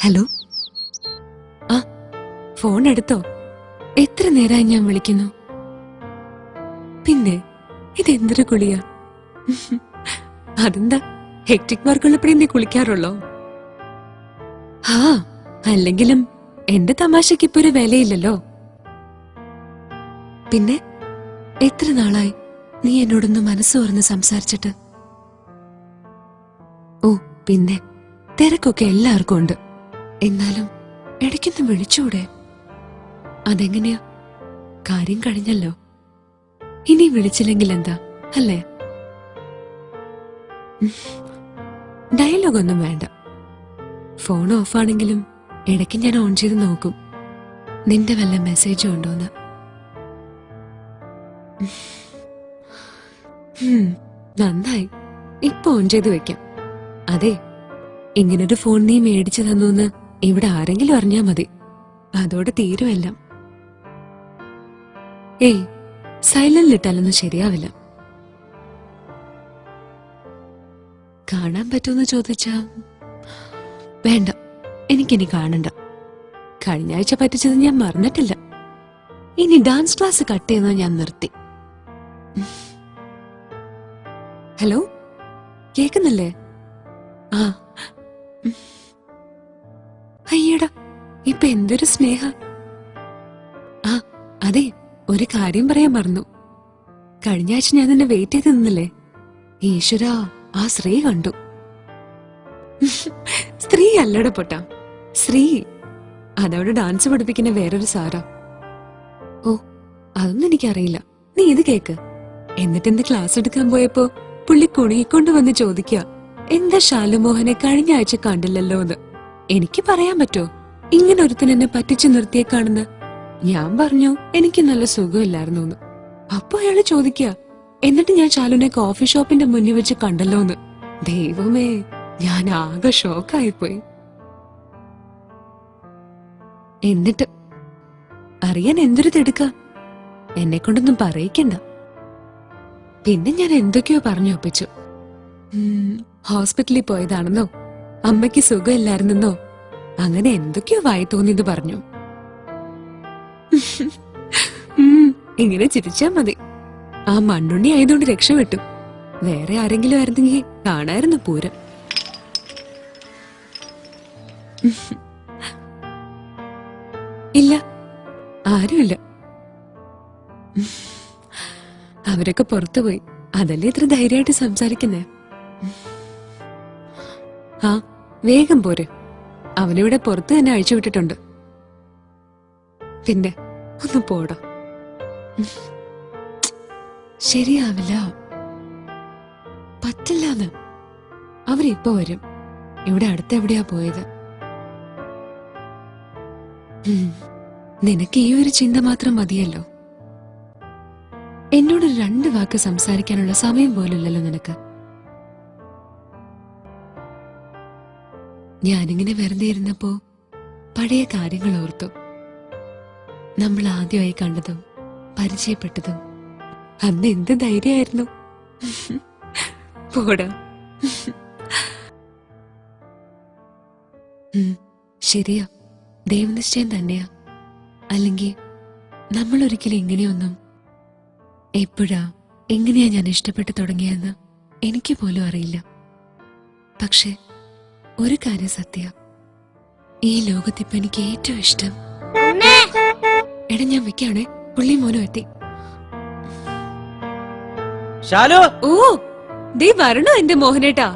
Hello. ആ, phone എടുത്തോ? എത്ര നേരമായി ഞാൻ വിളിക്കുന്നു. പിന്നെ ഇതെന്തൊരു കുളിയാ? അതെന്താ, ഹെക്ടിക് വർക്കുള്ളപ്പോഴേ നീ കുളിക്കാറുള്ളോ? ആ, അല്ലെങ്കിലും എന്റെ തമാശക്ക് ഇപ്പൊ ഒരു വിലയില്ലല്ലോ. പിന്നെ എത്ര നാളായി നീ എന്നോടൊന്ന് മനസ്സ് തുറന്ന് സംസാരിച്ചിട്ട്? ഓ, പിന്നെ തിരക്കൊക്കെ എല്ലാവർക്കും ഉണ്ട്. എന്നാലും ഇടയ്ക്കൊന്ന് വിളിച്ചൂടെ? അതെങ്ങനെയാ? കാര്യം കഴിഞ്ഞല്ലോ. ഇനി വിളിച്ചില്ലെങ്കിൽ എന്താ, അല്ലേ? ഡയലോഗൊന്നും വേണ്ട. ഫോൺ ഓഫാണെങ്കിലും ഇടയ്ക്ക് ഞാൻ ഓൺ ചെയ്ത് നോക്കും നിന്റെ വല്ല മെസ്സേജും ഉണ്ടോന്ന്. നന്നായി, ഇപ്പൊ ഓൺ ചെയ്ത് വെക്കാം. അതെ, ഇങ്ങനൊരു ഫോൺ നീ മേടിച്ചു തന്നൂന്ന് ഇവിടെ ആരെങ്കിലും അറിഞ്ഞാ മതി. അതോടെ തീരുമെല്ലാം. ഏയ്, സൈലന്റിലിട്ടാലൊന്നും ശരിയാവില്ല. കാണാൻ പറ്റുമെന്ന് ചോദിച്ചാ വേണ്ട, എനിക്കിനി കാണണ്ട. കഴിഞ്ഞ ആഴ്ച പറ്റിച്ചത് ഞാൻ മറന്നിട്ടില്ല. ഇനി ഡാൻസ് ക്ലാസ് കട്ട് ചെയ്യുന്നത് ഞാൻ നിർത്തി. ഹലോ, കേക്കുന്നില്ലേ? ആ, അയ്യടാ, ഇപ്പൊ എന്തൊരു സ്നേഹ. ആ, അതെ, ഒരു കാര്യം പറയാൻ മറന്നു. കഴിഞ്ഞ ആഴ്ച ഞാൻ നിന്നെ വെയിറ്റ് ചെയ്ത് നിന്നില്ലേ? ഈശ്വരാ, ആ ശ്രീ കണ്ടു. സ്ത്രീ അല്ലട പൊട്ടാ, ശ്രീ. അതവിടെ ഡാൻസ് പഠിപ്പിക്കുന്ന വേറൊരു സാറാ. ഓ, അതൊന്നും എനിക്കറിയില്ല. നീ ഇത് കേക്ക്. എന്നിട്ട് എന്ത് ക്ലാസ് എടുക്കാൻ പോയപ്പോ പുള്ളി കുണിക്കൊണ്ട് വന്ന് ചോദിക്കുക, എന്താ ശാലുമോഹനെ കഴിഞ്ഞ ആഴ്ച കണ്ടില്ലല്ലോ എന്ന്. എനിക്ക് പറയാൻ പറ്റോ ഇങ്ങനെ ഒരുത്തൻ എന്നെ പറ്റിച്ചു നിർത്തിയേക്കാണെന്ന്? ഞാൻ പറഞ്ഞു എനിക്ക് നല്ല സുഖമില്ലായിരുന്നു എന്ന്. അപ്പൊ അയാള് ചോദിക്കുക, എന്നിട്ട് ഞാൻ ശാലുവിനെ കോഫി ഷോപ്പിന്റെ മുന്നിൽ വെച്ച് കണ്ടല്ലോ എന്ന്. ദൈവമേ, ഞാൻ ആകെ ഷോക്കായിപ്പോയി. എന്നിട്ട് അറിയാൻ എന്തൊരു തിടുക്ക. എന്നെ കൊണ്ടൊന്നും പറയിക്കണ്ട. പിന്നെ ഞാൻ എന്തൊക്കെയോ പറഞ്ഞു ഒപ്പിച്ചു. ഹോസ്പിറ്റലിൽ പോയതാണെന്നോ അമ്മയ്ക്ക് സുഖമില്ലായിരുന്നെന്നോ അങ്ങനെ എന്തൊക്കെയോ വായി തോന്നിയത് പറഞ്ഞു. ഇങ്ങനെ ചിരിച്ചാ മതി. ആ മണ്ണുണ്ണി ആയതുകൊണ്ട് രക്ഷപ്പെട്ടു. വേറെ ആരെങ്കിലും ആയിരുന്നെങ്കിൽ കാണായിരുന്നു പൂരം. ഇല്ല, ആരുമില്ല. അവരൊക്കെ പുറത്തുപോയി. അതല്ലേ ഇത്ര ധൈര്യമായിട്ട് സംസാരിക്കുന്നേ. ആ, വേഗം പോരെ. അവനിവിടെ പുറത്ത് തന്നെ അഴിച്ചുവിട്ടിട്ടുണ്ട്. പിന്നെ ഒന്ന് പോടാ. ശരിയാവില്ല, പറ്റില്ലാന്ന്. അവരിപ്പോ വരും. ഇവിടെ അടുത്തെവിടെയാ പോയത്? നിനക്ക് ഈ ഒരു ചിന്ത മാത്രം മതിയല്ലോ. എന്നോട് 2 വാക്ക് സംസാരിക്കാനുള്ള സമയം പോലുമില്ലല്ലോ നിനക്ക്. ഞാനിങ്ങനെ വെറുതെ ഇരുന്നപ്പോ പഴയ കാര്യങ്ങൾ ഓർത്തു. നമ്മൾ ആദ്യമായി കണ്ടതും പരിചയപ്പെട്ടതും. അന്ന് എന്ത് ധൈര്യമായിരുന്നു. പോടാ. ശരിയാ, ദൈവനിശ്ചയം തന്നെയാ. അല്ലെങ്കിൽ നമ്മൾ ഒരിക്കലും ഇങ്ങനെയൊന്നും. എപ്പോഴാ എങ്ങനെയാ ഞാൻ ഇഷ്ടപ്പെട്ടു തുടങ്ങിയെന്ന് എനിക്ക് പോലും അറിയില്ല. പക്ഷെ ഒരു കാര്യം സത്യ, ഈ ലോകത്തിപ്പോ എനിക്ക് ഏറ്റവും ഇഷ്ടം. എടാ, ഞാൻ വെക്കാണേ, പുള്ളി മോനും എത്തി. ഓ, ദേ വരണോ എന്റെ മോഹനേട്ടാ.